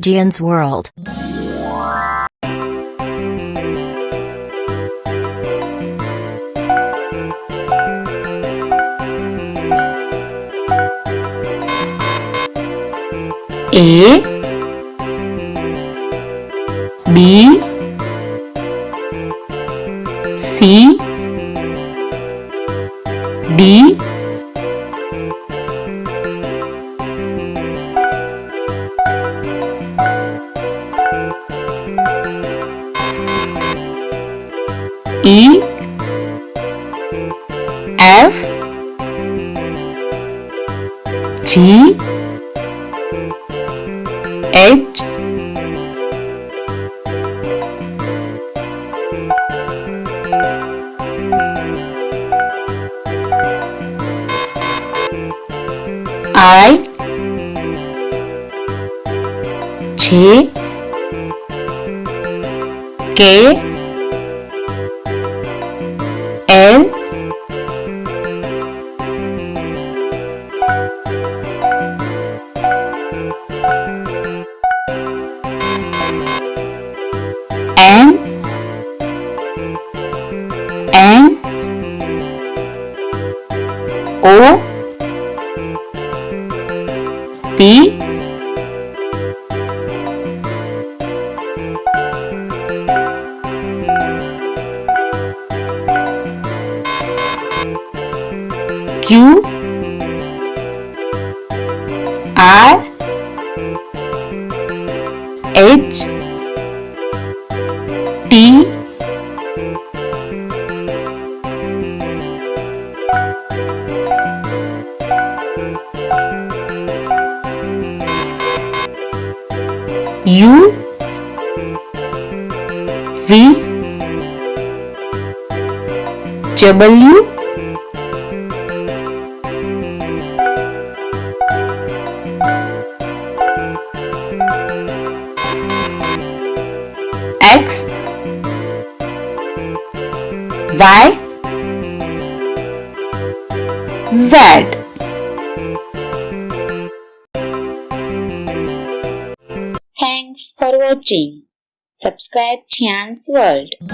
Jiyan's world. A B C D E F G H I J K L N O P Q R H T U V W X Y Z. Thanks for watching. Subscribe Jiyan's World.